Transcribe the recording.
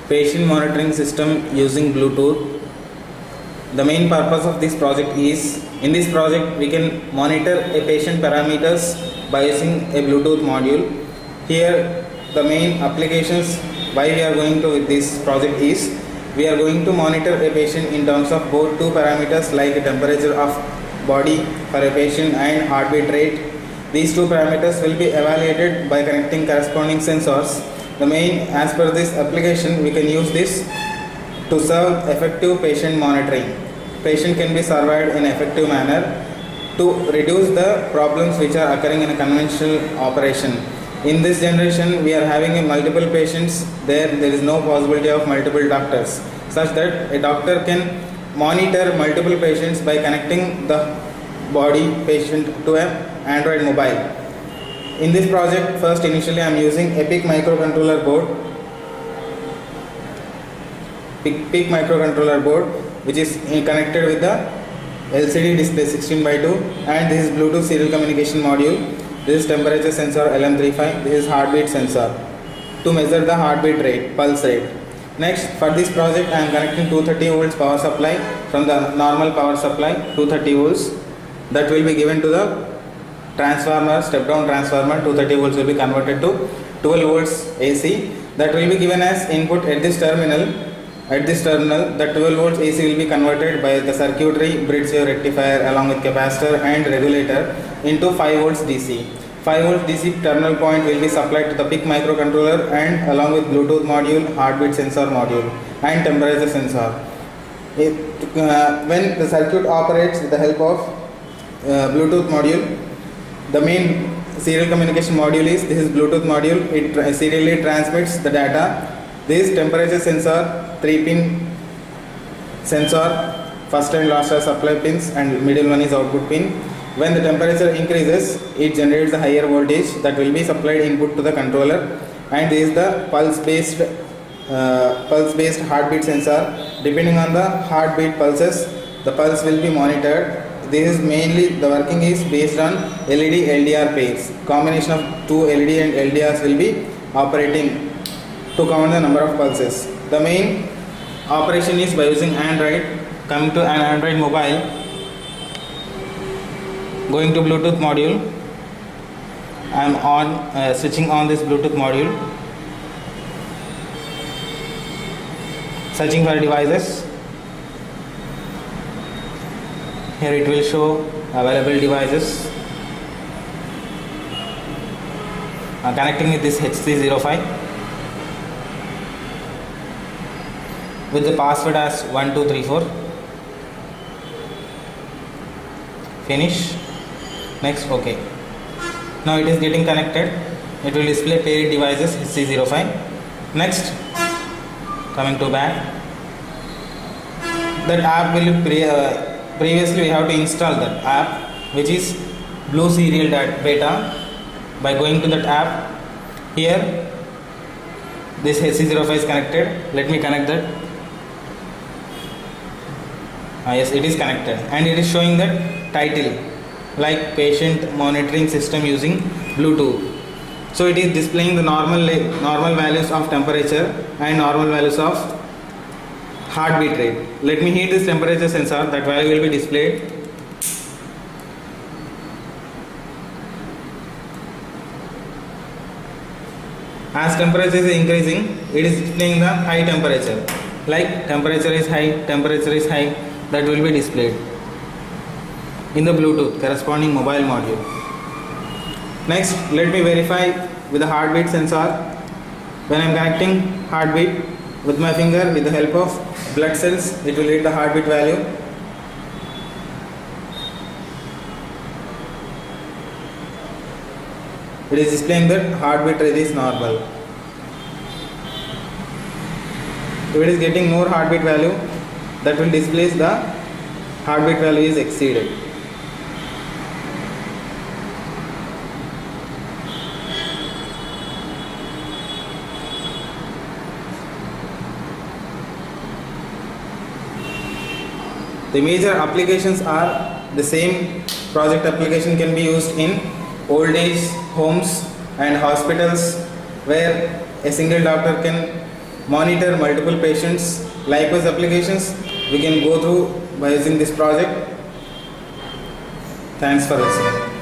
patient monitoring system using Bluetooth. The main purpose of this project is, in this project we can monitor a patient parameters by using a Bluetooth module. Here the main applications why we are going to with this project is, we are going to monitor a patient in terms of both two parameters like temperature of body for a patient and heartbeat rate. These two parameters will be evaluated by connecting corresponding sensors. The main, as per this application, we can use this to serve effective patient monitoring. Patient can be surveyed in an effective manner to reduce the problems which are occurring in a conventional operation. In this generation, we are having multiple patients. There is no possibility of multiple doctors, such that a doctor can monitor multiple patients by connecting the body patient to an Android mobile. In this project, first initially I am using a PIC microcontroller board. PIC microcontroller board, which is connected with the LCD display 16:2, and this is Bluetooth serial communication module. This is temperature sensor LM35. This is heartbeat sensor to measure the heartbeat rate, pulse rate. Next, for this project I am connecting 230 volts power supply from the normal power supply, 230 volts, that will be given to the transformer, step down transformer. 230 volts will be converted to 12 volts AC, that will be given as input at this terminal. At this terminal, the 12 volts AC will be converted by the circuitry, bridge rectifier along with capacitor and regulator into 5 volts DC. 5 volts DC terminal point will be supplied to the PIC microcontroller and along with Bluetooth module, heartbeat sensor module and temperature sensor. When the circuit operates with the help of Bluetooth module, the main serial communication module is, this is Bluetooth module. It serially transmits the data. This temperature sensor, 3-pin sensor, first and last are supply pins and middle one is output pin. When the temperature increases, it generates a higher voltage that will be supplied input to the controller, and this is the pulse based heartbeat sensor. Depending on the heartbeat pulses, the pulse will be monitored. This is mainly, the working is based on LED LDR pairs. Combination of two LED and LDRs will be operating to count the number of pulses. The main operation is by using Android. Coming to an Android mobile, going to Bluetooth module, I am on switching on this Bluetooth module, searching for devices. Here it will show available devices. Connecting with this HC05 with the password as 1234. Finish. Next, OK. Now it is getting connected. It will display paired devices HC05. Next, coming to back, that app will previously we have to install that app, which is Blue Serial Beta. By going to that app, here this HC05 is connected. Let me connect that. Yes, it is connected, and it is showing that title like patient monitoring system using Bluetooth. So it is displaying the normal values of temperature and normal values of heartbeat rate. Let me heat this temperature sensor, that value will be displayed. As temperature is increasing, it is displaying the high temperature. Like temperature is high, that will be displayed in the Bluetooth corresponding mobile module. Next, let me verify with the heartbeat sensor. When I am connecting heartbeat with my finger with the help of blood cells, it will read the heartbeat value. It is displaying that heartbeat rate is normal. If it is getting more heartbeat value, that will display the heartbeat value is exceeded. The major applications are the same. Project application can be used in old age homes and hospitals, where a single doctor can monitor multiple patients. Likewise applications we can go through by using this project. Thanks for listening.